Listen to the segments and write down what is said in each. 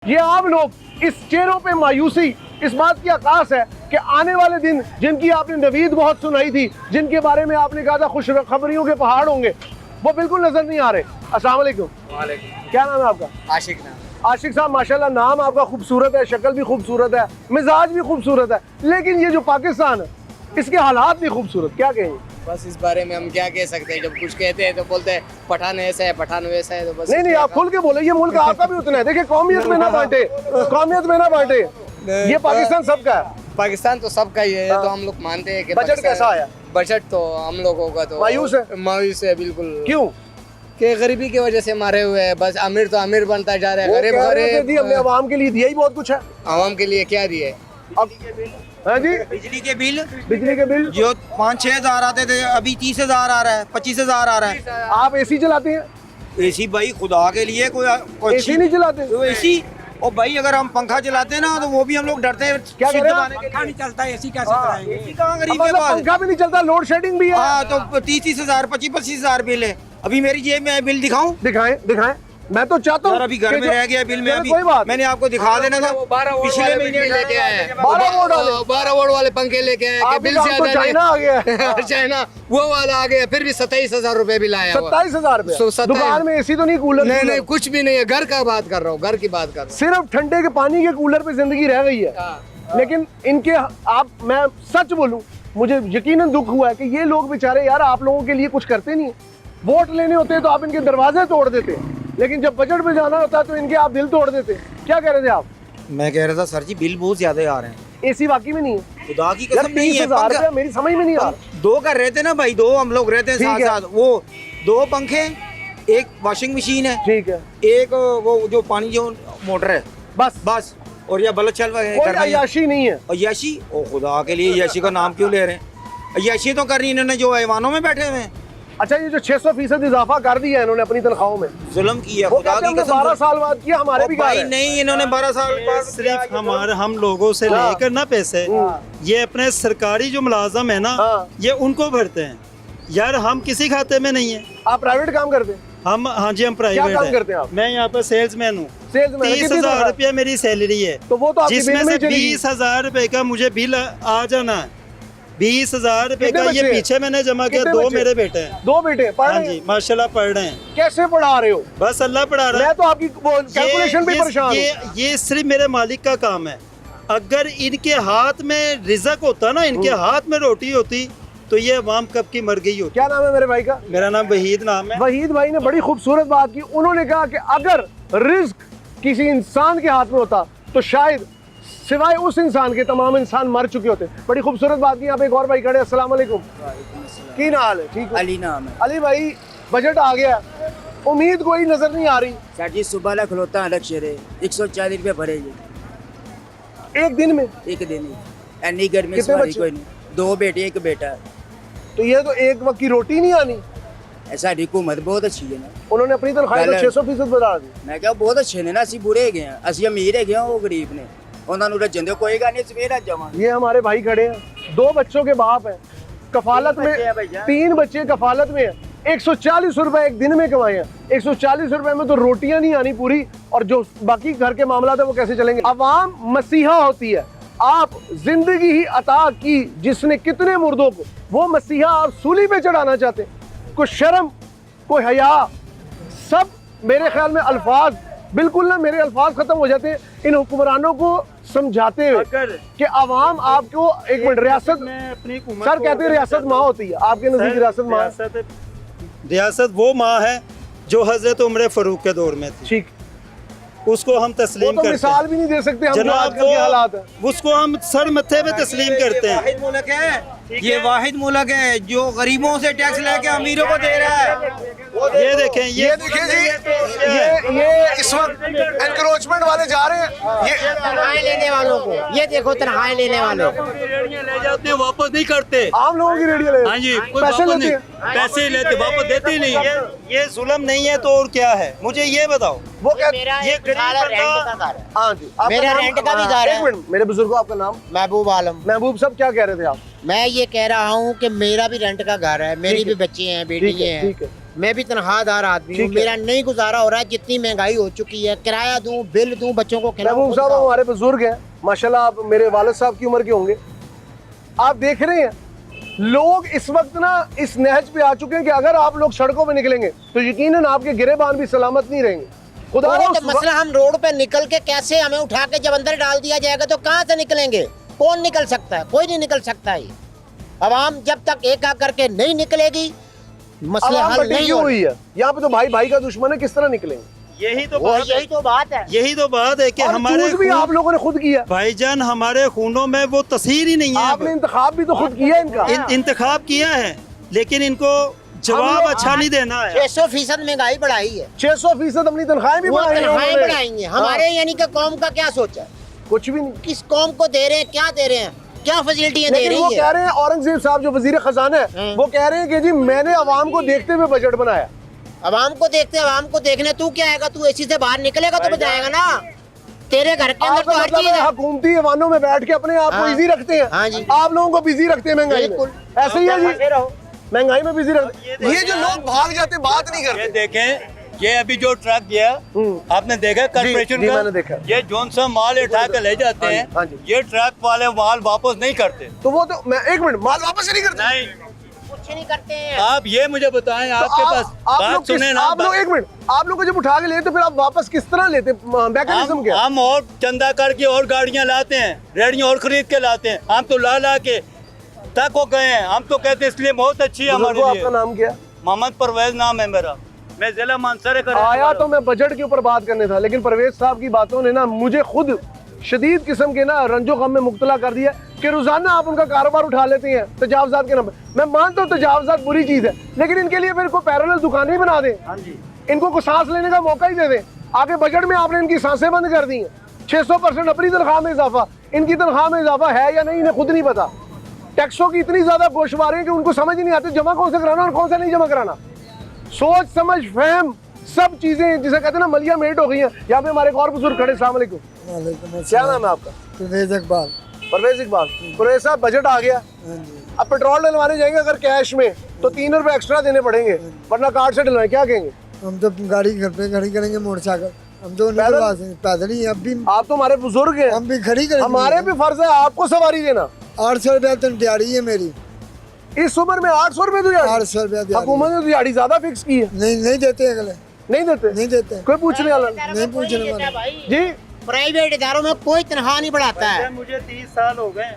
ये आम लोग इस चेहरों पे मायूसी इस बात की आकाश है कि आने वाले दिन जिनकी आपने नवीद बहुत सुनाई थी, जिनके बारे में आपने कहा था खुशखबरियों के पहाड़ होंगे, वो बिल्कुल नजर नहीं आ रहे। अस्सलाम वालेकुम। क्या नाम है आपका? आशिक नाम। आशिक साहब, माशाल्लाह नाम आपका खूबसूरत है, शक्ल भी खूबसूरत है, मिजाज भी खूबसूरत है, लेकिन ये जो पाकिस्तान है इसके हालात भी खूबसूरत, क्या कहेंगे? बस इस बारे में हम क्या कह सकते हैं, जब कुछ कहते हैं तो बोलते हैं पठान ऐसा है, पठान वैसा है, तो बस नहीं आप खुल के बोले, ये मुल्क आपका भी उतना है। देखिए कौमियत में ना बांटे, कौमियत में ना बांटे, ये पाकिस्तान सबका है। पाकिस्तान तो सबका ही है, ये तो हम लोग मानते हैं कि बजट कैसा आया? बजट तो हम लोगों का तो मायूस है बिल्कुल। क्यों? कि गरीबी की वजह से मारे हुए हैं, बस अमीर तो अमीर बनता जा रहा है, गरीब गरीब। हमने आवाम के लिए दिया ही बहुत कुछ है। आवाम के लिए क्या दिए? हाँ जी, बिजली के बिल जो 5-6 हजार आते थे, अभी 30 हजार आ रहा है, 25 हजार आ रहा है। आप एसी चलाते हैं? एसी भाई खुदा के लिए कोई एसी नहीं चलाते? तो एसी और भाई अगर हम पंखा चलाते हैं ना तो वो भी हम लोग डरते हैं। क्या कह रहे हैं? पंखा नहीं चलता, एसी कैसे चलाएंगे? एसी कहाँ गरीब के मतलब पास? पंखा भी नहीं चलता, लोड शेडिंग भी है। हाँ तो 30 हजार 25 हजार बिल है। अभी मेरी जेब में बिल दिखाऊं? दिखाएं। मैं तो चाहता हूँ अभी घर में रह गया बिल में, अभी कोई बात मैंने आपको दिखा देना था। 12 वोल्ट पिछले वाले महीने पंखे लेके आए, 12 वोल्ट वाले पंखे लेके आए कि बिल से तो चाइना आ गया है। चाइना वो वाला आ गया, फिर भी 27,000 रुपए बिल आया। 27,000 27,000 दुकान में एसी तो नहीं, कूलर? नहीं कुछ भी नहीं है, घर का बात कर रहा हूँ, घर की बात कर रहा सिर्फ ठंडे के पानी के कूलर पे जिंदगी रह गई है। लेकिन इनके मैं सच बोलूं, मुझे यकीनन दुख हुआ है कि ये लोग बेचारे यार आप लोगों के लिए कुछ करते नहीं। वोट लेने होते हैं तो आप इनके दरवाजे तोड़ देते, लेकिन जब बजट में जाना होता है तो इनके आप दिल तोड़ देते। क्या कह रहे थे आप? मैं कह रहा था सर जी बिल बहुत ज्यादा आ रहे हैं। एसी वाकई में नहीं है? खुदा की यार कसम नहीं है। 30,000 रुपया मेरी समझ में नहीं आ रहा। 2 कर रहे थे ना भाई, 2 हम लोग रहते हैं साथ साथ। वो 2 पंखे, एक वॉशिंग मशीन है, ठीक है, एक वो जो पानी जो मोटर है, बस और ये बल्ब चल रहा कोई अय्याशी नहीं है। और यशी, ओ खुदा के लिए यशी का नाम क्यों ले रहे हैं? यशी तो कर रही इन्होंने जो ऐवानों में बैठे हुए हैं। अच्छा, ये जो 600% इजाफा कर दिया है इन्होंने अपनी तनख्वाहों में, जुल्म किया। वो खुदा कहते की हैं कसम 12 साल बाद किया, हमारे भी भाई नहीं, इन्होंने 12 साल बाद सिर्फ हम लोगों से लेकर ना पैसे, ये अपने सरकारी जो मुलाजम है ना, ये उनको भरते हैं यार। हम किसी खाते में नहीं है। आप प्राइवेट काम करते हैं? हम, हाँ जी, हम प्राइवेट क्या काम करते हैं आप? मैं यहाँ पर सेल्समैन हूँ। 30,000 रुपया मेरी सैलरी है, तो वो तो आपकी जिसमें बिल में से चली गई। 20,000 रुपए का मुझे बिल आ जाना है। 20,000 रुपए कितने का ये बच्चे पीछे मैंने जमा किया। कितने 2 बच्चे? मेरे बेटे हैं। 2 बेटे पढ़ हाँ रहे जी, हैं? माशाल्लाह पढ़ रहे हैं। कैसे पढ़ा रहे हो? बस अल्लाह पढ़ा रहा है। मैं तो आपकी कैलकुलेशन पे परेशान हूं। ये सिर्फ मेरे मालिक का काम है। अगर इनके हाथ में रिज़्क होता ना, इनके हाथ में रोटी होती, तो ये अवाम कब की मर गई होती। क्या नाम है मेरे भाई का? मेरा नाम वहीद नाम है। वहीद भाई ने बड़ी खूबसूरत बात की। उन्होंने कहा कि अगर रिस्क किसी इंसान के हाथ में होता तो शायद सिवाय उस इंसान के तमाम इंसान मर चुके होते। बड़ी खूबसूरत बात की। यहाँ पे एक और भाई खड़े। अस्सलाम वालेकुम। की हाल है? ठीक है। अली नाम है। अली भाई, बजट आ गया, उम्मीद कोई नजर नहीं आ रही। सर जी सुबह ला खलोता अलग शेर है, 140 रुपये भरेगी एक दिन में? एक दिन ही। एनी गर्मी कितने सवारी बच्चे? कोई नहीं, 2 बेटे 1 बेटा। तो ये तो एक वक्त की रोटी नहीं आनी। ऐसा हुकूमत बहुत अच्छी है ना। उन्होंने अपनी तनख्वाह तो 600% बढ़ा दी। मैं क्या बहुत अच्छे ने ना, ਅਸੀਂ बुरे गए हैं, ਅਸੀਂ अमीर है गए वो गरीब ने, उन्होंने रजन दे कोई गाने सवेरा जावा। ये हमारे भाई खड़े हैं, 2 बच्चों के बाप हैं, कफालत में 3 बच्चे कफालत में है। 140 रुपए एक दिन में कमाए हैं। 140 रुपए में तो रोटियां नहीं आनी पूरी, और जो बाकी घर के मामला है वो कैसे चलेंगे? अवाम मसीहा होती है। आप जिंदगी ही अता की जिसने कितने मुर्दों को, वो मसीहा आप सूली पे चढ़ाना चाहते हैं? कोई शर्म, कोई हया, सब मेरे ख्याल में अल्फाज बिल्कुल ना, मेरे अल्फाज खत्म हो जाते हैं इन हुक्मरानों को समझाते हुए कि अवाम आपको एक मिनट रियासत में अपनी सर कहते हैं रियासत माँ होती है, आपके नजदीक रियासत रियासत वो माँ है जो हजरत उमर फारूक के दौर में थी। ठीक, उसको हम तस्लीम तो करते मिसाल हैं भी नहीं दे सकते हम जो जनाब। आजकल के हालात है। उसको हम सर मत्थे पे तस्लीम करते हैं। वाहिद मुल्क है ये, वाहिद मुल्क है जो गरीबों से टैक्स लेके अमीरों को दे रहा है। ये देखें, ये देखिए जी, ये इस वक्त एनक्रोचमेंट वाले जा रहे हैं। ये तनख्वाहें लेने वालों को, ये देखो तनख्वाहें लेने वालों को ले जाते हैं, वापस नहीं करते। आम लोगों की रेडियो ले, हाँ जी, कोई पैसे वापस लेते नहीं, हैं। पैसे लेते, वापस देते ही नहीं। ये जुल्म नहीं है तो और क्या है? मुझे ये बताओ। वो कहते मेरा ये एक साला गरीब रेंट बंदा- का घर है। हाँ जी, आपका मेरा नाम- रेंट का भी हाँ, घर है। एक मिनट मेरे बुजुर्गों, आपका नाम? महबूब आलम। महबूब साहब, क्या कह रहे थे आप? मैं ये कह रहा हूँ कि मेरा भी रेंट का घर है, मेरी ठीक भी है। बच्चे हैं, ठीक बेटी है, हैं, ठीक है। मैं भी तनख्वाहदार आदमी हूँ, ठीक है। मेरा नहीं गुजारा हो रहा है। जितनी महंगाई हो चुकी है, किराया दूं, बिल दूं, बच्चों को खिलाऊं, महबूब खुद साहब खाऊं। हमारे बुजुर्ग हैं माशाल्लाह, आप मेरे वालिद साहब की उम्र के होंगे। आप देख रहे हैं लोग इस वक्त ना इस नहज पे आ चुके हैं कि अगर आप लोग सड़कों पे निकलेंगे तो यकीनन आपके गिरेबान भी सलामत नहीं रहेंगे। खुदा वही ना तो मसला, हम रोड पे निकल के कैसे, हमें उठा के जब अंदर डाल दिया जाएगा तो कहाँ से निकलेंगे? कौन निकल सकता है? कोई नहीं निकल सकता है। अवाम जब तक एक करके नहीं निकलेगी, मसले आवाम हल बटी नहीं क्यों होंगे। हुई है? यहाँ पे तो भाई भाई का दुश्मन है, किस तरह निकलेंगे? यही तो वो बात है, यही तो बात है। यही तो बात है कि और हमारे चूज भी खून- आप लोगों ने खुद किया, भाईजान हमारे खूनों में वो तस्वीर ही नहीं है। आपने इंतखाब भी तो खुद किया इनका। इंतखाब किया है, लेकिन इनको जवाब लोग- अच्छा नहीं देना है। 600% महंगाई बढ़ाई है, 600% अपनी तनख्वाहें भी वो बढ़ाई हैं तनख्वाहें उन्होंने। बढ़ाएंगे। हमारे यानी कि कौम का क्या सोचा है? कुछ भी नहीं। किस कौम को दे रहे हैं, क्या दे रहे हैं, क्या फैसिलिटियां दे लेकिन वो रही कह है? रहे हैं, औरंगजेब साहब जो वजीर खजाना है वो कह रहे हैं कि जी मैंने अवाम को देखते हुए बजट बनाया। अवाम को देखते, अवाम को देखने तू क्या आएगा? तू एसी से बाहर निकलेगा तो बजाएगा ना। तेरे घर के अंदर आपका तो हर मतलब चीज है है। हुकूमती ऐवानों में बैठ के अपने आप को हाँ। इजी रखते हैं। हाँ जी। आप लोगों को बिजी रखते हैं महंगाई में। बिल्कुल। ऐसे ही है जी, फंसे रहो। महंगाई में बिजी रखते हैं। ये जो लोग भाग जाते बात नहीं ये करते। देखें, ये अभी जो ट्रक गया आपने देखा कॉर्पोरेशन जी, का? मैंने देखा। ये जोन सा माल उठा के ले जाते हाँ जी, हैं, हाँ जी। ये ट्रक वाले माल वापस नहीं करते। तो वो तो मैं एक मिनट, माल वापस ही नहीं करते। नहीं, कुछ नहीं करते हैं। आप ये मुझे बताएं, तो आपके पास आप बात लोग सुने ना, आप लोग एक मिनट, आप लोग को जब उठा के लेते तो फिर आप वापस किस तरह लेते? मैकेनिज्म क्या? हम और चंदा करके और गाड़ियां लाते हैं, रेडियो और खरीद के लाते हैं। हम तो ला के तक हो गए हैं। हम तो कहते हैं इसलिए बहुत अच्छी है हमारे बुजुर्गों, लिए। आपका नाम क्या? मोहम्मद परवेज नाम है मेरा, मैं जिला मानसर का रहने आया वाला तो हूं। मैं बजट के ऊपर बात करने था, लेकिन परवेज साहब की बातों ने ना मुझे खुद शदीद किस्म के ना रंजो गम में मुब्तला कर दिया कि रोजाना आप उनका कारोबार उठा लेते हैं तजावजात के नाम पे। मैं मानता हूँ तजावजात बुरी चीज है, लेकिन इनके लिए फिर को पैरेलल दुकानें ही बना दें, इनको को सांस लेने का मौका ही दे दें। आगे बजट में आपने इनकी सांसें बंद कर दी हैं। 600% अपनी तनख्वाह में इजाफा, इनकी तनख्वाह में इजाफा है या नहीं इन्हें खुद नहीं पता। टैक्सों की इतनी ज्यादा गोशवारे हैं कि उनको समझ ही नहीं आती जमा कौन से कराना और कौन सा नहीं जमा कराना। सोच समझ फहम सब चीजें जिसे कहते हैं ना मलिया मेट हो गई हैं। यहाँ पे हमारे एक और बुजुर्ग खड़े, अस्सलाम वालेकुम, क्या नाम है आपका? परवेज इकबाल। परवेज इकबाल। परवेज साहब बजट आ गया, अब पेट्रोल डलवाने जाएंगे अगर कैश में तो 3 रुपए एक्स्ट्रा देने पड़ेंगे, वरना कार्ड से डलवाएं, क्या कहेंगे? हम तो गाड़ी घर पे खड़ी करेंगे, मोटरसाइकिल हम तो उनके पैदल? पास हैं, पैदल ही। अब भी आप तो हमारे बुजुर्ग हैं, हम भी खड़ी करेंगे। हमारे भी फर्ज है आपको सवारी देना। 800 रुपया तो दिहाड़ी है मेरी। इस उम्र में 800 रुपए तो 800 रुपया दिहाड़ी। हुकूमत ने दिहाड़ी ज्यादा फिक्स की है। नहीं देते अगले, नहीं देते, नहीं देते। कोई पूछने वाला नहीं पूछने वाला। भाई जी। प्राइवेट इदारों में कोई तनख्वाह नहीं बढ़ाता है। मुझे 30 साल हो गए,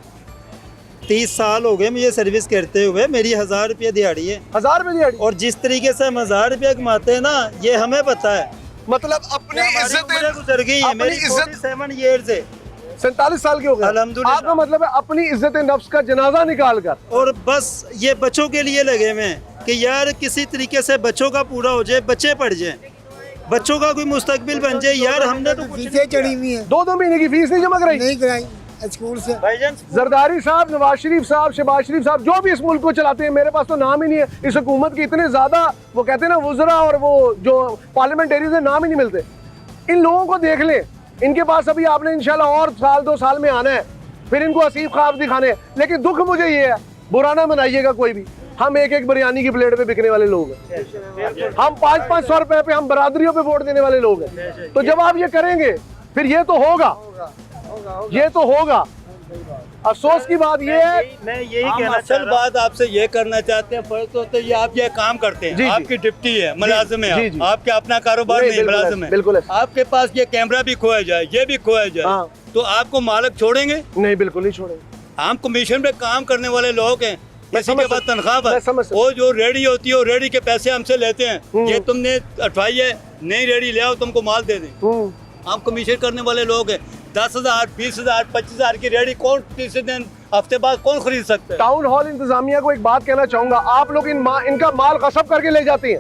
30 साल हो गए मुझे सर्विस करते हुए। मेरी 1000 रुपये दिहाड़ी है, 1000 रुपए दिहाड़ी? और जिस तरीके से हम 1000 रुपया कमाते हैं ना, ये हमें पता है। मतलब अपनी हमारी इज्जत उम्रें गुजर गई है, अपनी मेरी इज्जत 47 ईयर्स है। 47 साल के हो गए। अल्हम्दुलिल्लाह। आपका मतलब है अपनी इज्जत नफ्स का जनाजा निकाल कर। और बस ये बच्चों के लिए लगे हुए हैं कि यार किसी तरीके से बच्चों का पूरा हो जाए, बच्चे पढ़ जाए, बच्चों का कोई मुस्तकबिल बन जाए। यार हमने तो कुछ नहीं फीसें चढ़ी हुई हैं, 2 महीने की फीस नहीं जमा कराई। नहीं कराई स्कूल से। भाईजान जरदारी साहब, नवाज शरीफ साहब, शहबाज शरीफ साहब, जो भी इस मुल्क को चलाते हैं, मेरे पास तो नाम ही नहीं है इस हुकूमत के। इतने ज्यादा वो कहते हैं ना वुजरा और वो जो पार्लियामेंटेरियन है, नाम ही नहीं मिलते। इन लोगों को देख लें, इनके पास अभी आपने इंशाल्लाह और साल 2 साल में आना है, फिर इनको हसीब ख्वाब दिखाने हैं। लेकिन दुख मुझे ये है, बुरा ना मनाइएगा कोई भी, हम एक बिरयानी की प्लेट पे बिकने वाले लोग हैं। हम 500-500 रुपए पे हम बरादरियों पे वोट देने वाले लोग हैं। तो जब आप ये करेंगे फिर ये तो होगा, ये तो होगा। अफसोस की बात ये है, मैं यही हम कहना चाह असल रहा बात आपसे ये करना चाहते हैं, फर्ज तो ये आप ये काम करते हैं, जी, जी। आपकी डिप्टी है, मुलाजिम है जी, आप, जी। आपके अपना कारोबार नहीं, नहीं, बिल्कुल मुलाजिम ऐसे, है। बिल्कुल ऐसे। आपके पास ये कैमरा भी खोया जाए, ये भी खोया जाए, हाँ। तो आपको मालिक छोड़ेंगे? नहीं बिल्कुल नहीं छोड़ेंगे। हम कमीशन पे काम करने वाले लोग हैं, मैं किसी समझ के पास सकता- तनख्वाह मैं पर समझ सकता- वो जो रेडी होती है, वो रेडी के पैसे हमसे लेते हैं। ये तुमने अठवाई है, नई रेडी ले आओ, तुमको माल दे दें। हम कमीशन करने वाले लोग हैं। 10,000, 20,000, 25,000 की रेडी कौन तीसरे दिन हफ्ते बाद कौन खरीद सकता है? टाउन हॉल इंतजामिया को एक बात कहना चाहूंगा, आप लोग इनका माल गसब करके ले जाते हैं,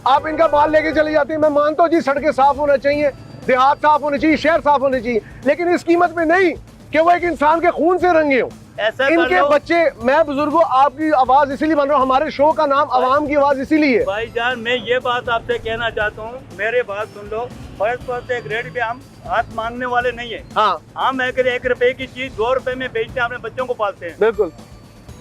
आप इनका माल लेके चले जाते हैं। मैं मानता हूँ जी सड़कें साफ होना चाहिए, देहात साफ होने चाहिए, शहर साफ होने चाहिए, लेकिन इस कीमत पे नहीं कि वो एक इंसान के खून से रंगे हो। ऐसा कर इनके लो। बच्चे, मैं बुजुर्गों आपकी आवाज इसीलिए बन रहा हूँ, हमारे शो का नाम आवाम की आवाज इसीलिए है। भाईजान मैं ये बात आपसे कहना चाहता हूँ, मेरे बात सुन लो। फर्स्ट पर एक रेडी पे हम हाथ मांगने वाले नहीं है। हाँ हम अगर 1 रुपए की चीज 2 रुपए में बेचते हैं, अपने बच्चों को पालते हैं, बिल्कुल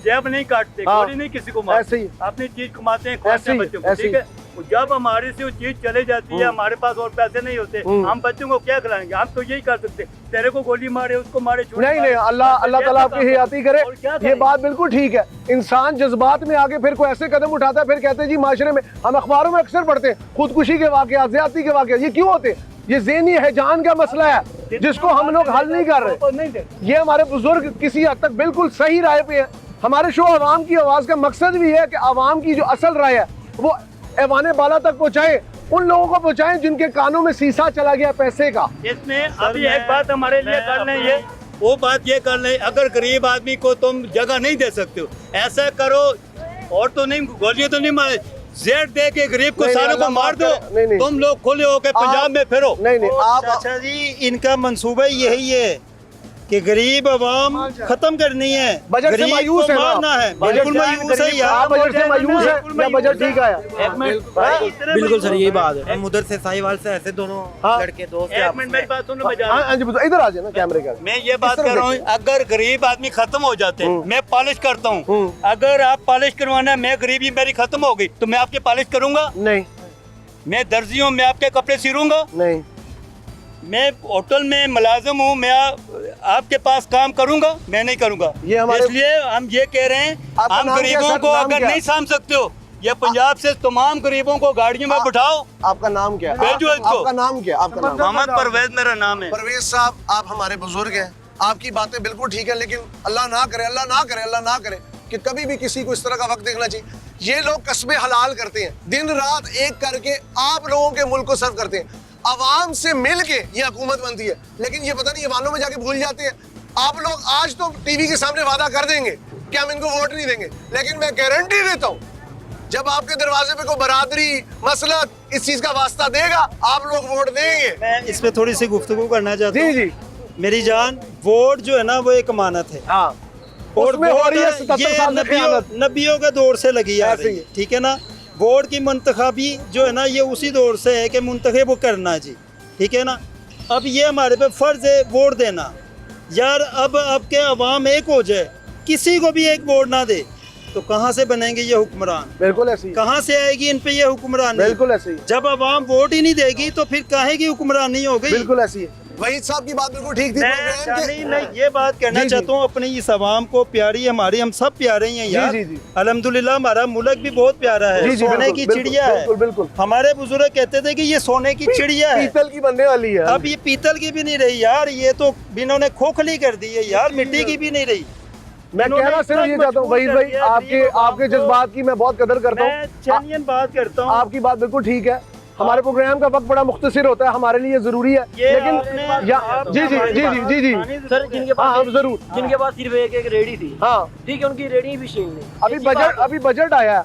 जेब नहीं काटते, हाँ। गोली नहीं किसी को ऐसे ही। मारते, अपनी चीज कमाते हैं, ऐसे खुआते हैं ही, बच्चों को, ऐसे ठीक ही। है। जब हमारे से वो चीज चले जाती है, हमारे पास और पैसे नहीं होते, हम बच्चों को क्या खिलाएंगे? हम तो यही कर सकते, तेरे को गोली मारे, उसको मारे, नहीं नहीं, अल्लाह ताला आपकी हियाती करे। ये बात बिल्कुल ठीक है। इंसान जज्बात में आके फिर कोई ऐसे कदम उठाता है, फिर कहते हैं जी माशरे में, हम अखबारों में अक्सर पढ़ते हैं खुदकुशी के वाकयात, ज्यादती के वाकयात। ये क्यों होते हैं? ये ज़हनी हैजान का मसला है जिसको हम लोग हल नहीं कर रहे। ये हमारे बुजुर्ग किसी हद तक बिल्कुल सही राय पे है। हमारे शो अवाम की आवाज़ का मकसद भी है कि अवाम की जो असल राय है वो ऐवाने बाला तक पहुँचाए, उन लोगों को पहुँचाएं जिनके कानों में सीसा चला गया पैसे का। इसमें अभी एक बात हमारे लिए कर लें, ये वो बात ये कर लें, अगर गरीब आदमी को तुम जगह नहीं दे सकते हो, ऐसा करो, और तो नहीं, गोलियां तो नहीं मारे, जेड दे के गरीब को सारों को मार दो। नहीं। तुम लोग खुले होकर पंजाब में फिरो। नहीं आप चाचा जी, इनका मंसूबा यही है कि गरीब अवाम खत्म करनी है, बजट से गरीब मायूस को है, मारना है। बिल्कुल मायूस है यार, आप बजट से मायूस है या बजट ठीक आया? बिल्कुल सर यही बात है। हम उधर से साहिवाल से ऐसे दोनों हाँ। लड़के दोस्त एक मिनट मेरी बात सुनो, मैं जा रहा हूं। हाँ जी, इधर आ जाए ना कैमरे का। मैं ये बात कर रहा हूँ, अगर गरीब आदमी खत्म हो जाते हैं, मैं पॉलिश करता हूँ, अगर आप पॉलिश करवाना है, मैं गरीबी मेरी खत्म हो गई तो मैं आपके पॉलिश करूंगा? नहीं मैं दर्जी हूँ, मैं आपके कपड़े सिरूंगा? नहीं। मैं होटल में मुलाजिम हूँ, मैं आपके पास काम करूंगा? मैं नहीं करूंगा। ये हमारे- इसलिए हम ये कह रहे हैं, आपका हम नाम क्या गरीबों सर? को नाम अगर क्या? नहीं साम सकते हो, ये पंजाब से तमाम गरीबों को गाड़ियों में बिठाओ। आपका नाम क्या है? भेजो इसको। आपका नाम क्या है? आपका नाम? मोहम्मद परवेज मेरा नाम है। परवेज साहब, आप हमारे बुजुर्ग हैं, आपकी बातें बिल्कुल ठीक है, लेकिन अल्लाह ना करे, अल्लाह ना करे, अल्लाह ना करे कि कभी भी किसी को इस तरह का वक्त देखना चाहिए। ये लोग कस्बे हलाल करते हैं, दिन रात एक करके आप लोगों के मुल्क को सर्व करते हैं, अवाम से मिल के ये हुकूमत बनती है, लेकिन ये पता नहीं अवानों में जाके भूल जाते हैं। आप लोग आज तो टीवी के सामने वादा कर देंगे कि हम इनको वोट नहीं देंगे, लेकिन मैं गारंटी देता हूँ जब आपके दरवाजे पे कोई बरादरी मसलक इस चीज का वास्ता देगा, आप लोग वोट देंगे। मैं इस पे थोड़ी सी गुफ्तगू करना चाहता हूँ। जी मेरी जान, वोट जो है ना वो एक अमानत है, हाँ, और उसमें हो रही है वोट 77 साल से खियानत। नबियों के दौर से लगी आ ऐसे रही ही। है, ठीक है ना। वोट की मुंतखाबी जो है ना ये उसी दौर से है कि मुंतखब वो करना जी, ठीक है ना। अब ये हमारे पे फर्ज है वोट देना यार। अब के अवाम एक हो जाए, किसी को भी एक वोट ना दे तो कहाँ से बनेंगे ये हुक्मरान? बिल्कुल ऐसे ही, कहाँ से आएगी इन पे ये हुक्मरानी? बिल्कुल ऐसे ही, जब अवाम वोट ही नहीं देगी तो फिर काहे की हुक्मरानी हो गई? बिल्कुल ऐसी है। वहीद साहब की बात बिल्कुल ठीक थी। मैं ये बात कहना जी, जी। चाहता हूँ अपनी इस अवाम को, प्यारी हमारी, हम सब प्यारे ही हैं यार। जी, जी। अल्हम्दुलिल्लाह हमारा मुल्क भी बहुत प्यारा है, जी, जी, सोने बिल्कुल, की बिल्कुल, चिड़िया है। बिल्कुल, बिल्कुल। हमारे बुजुर्ग कहते थे कि ये सोने की चिड़िया है, पीतल की बनने वाली है। अब ये पीतल की भी नहीं रही यार, ये तो इन्होंने खोखली कर दी है यार, मिट्टी की भी नहीं रही। मैं कहना सिर्फ ये चाहता हूँ वहीद भाई, आपके जज्बात की मैं बहुत कदर करता मैं हूँ। जेन्युइन बात करता हूँ। आपकी बात बिल्कुल ठीक है। हमारे प्रोग्राम का वक्त बड़ा मुख्तसर होता है, हमारे लिए जरूरी है, लेकिन जी जी जी जी जी जी सर जिनके हाँ पास जरूर, जिनके पास सिर्फ एक रेडी थी, हाँ ठीक है, उनकी रेडी भी छीन ली। अभी बजट आया है,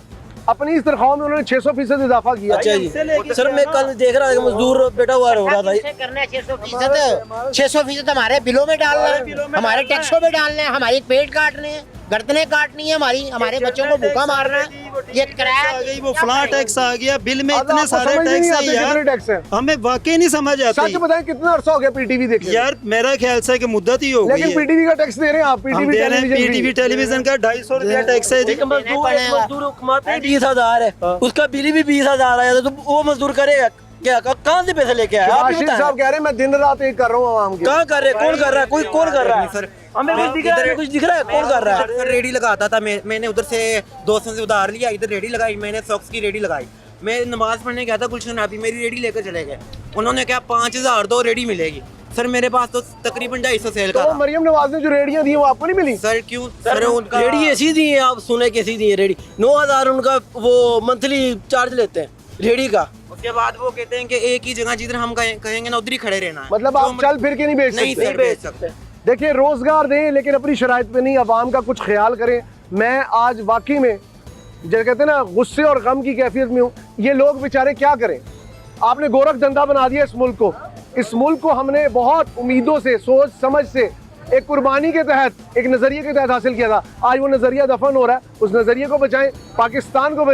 अपनी इस तनख्वाह में उन्होंने 600% इजाफा किया। अच्छा जी सर, मैं कल देख रहा था मजदूर बैठा हुआ हो रहा था। करना है 600%, 600% हमारे बिलों में डालना है, हमारे टैक्सों में डालना है, हमारी पेट काटने हैं, गर्दनें काटनी है हमारी, हमारे बच्चों को भूखा मारना है। ये किराया आ गई, वो फलां टैक्स आ गया, बिल में इतने आपको सारे समझ नहीं टैक्स आते हैं यार, कितने टैक्स हैं। हमें वाकई नहीं समझ सच आती बताएं कितना अरसा हो गया पीटीवी देखे? यार। मेरा ख्याल से कि मुद्दत ही हो गई लेकिन है। पीटीवी का टैक्स दे रहे हैं आप, हम दे रहे हैं पीटीवी टेलीविजन का 250 रुपया टैक्स है जी। एक मजदूर कमाते हैं 20,000 है, उसका बिल भी 20,000 आया तो वो मजदूर करेगा क्या? कहाँ से पैसे लेके आया? आप ही शाबाश बताएं। साहब कह रहे हैं मैं दिन रात एक कर रहा हूँ आवाम की। कहाँ कर रहे? कौन कर रहा है? कोई कौन कर रहा है? सर हमें कुछ दिख रहा है? कुछ दिख रहा है? कौन कर रहा है? सर रेडी लगाता था, मैंने उधर से दोस्तों से उधार लिया, इधर रेडी लगाई, मैंने सॉक्स की रेडी लगाई। मैं नमाज पढ़ने गया था गुलशन अभी, मेरी रेडी लेकर चले गए, उन्होंने कहा 5,000 दो रेडी मिलेगी। सर मेरे पास तो तकरीबन 250 सेल का तो था। मरियम नवाज ने जो रेडियां दी वो आपको नहीं मिली? सर क्यों? सर उनका रेडी ऐसी दी है, आप सुने कैसी दी है रेडी? 9,000 उनका वो मंथली चार्ज लेते हैं रेडी का। उसके बाद वो कहते हैं कि एक ही जगह जिधर हम कहेंगे ना उधर ही खड़े रहना है। मतलब आप चल फिर के नहीं बेच नहीं सकते? सर बेच सकते। देखिए रोजगार दें लेकिन अपनी शराइत पे नहीं, आवाम का कुछ ख्याल करें। मैं आज वाकई में जो कहते हैं ना गुस्से और गम की कैफियत में हूँ। ये लोग बेचारे क्या करें? आपने गोरख धंधा बना दिया इस मुल्क को। इस मुल्क को हमने बहुत उम्मीदों से, सोच समझ से, एक कुर्बानी के तहत, एक नजरिए के तहत हासिल किया था। आज वो नजरिया दफन हो रहा है। उस नजरिए को बचाएं, पाकिस्तान को बचाएं।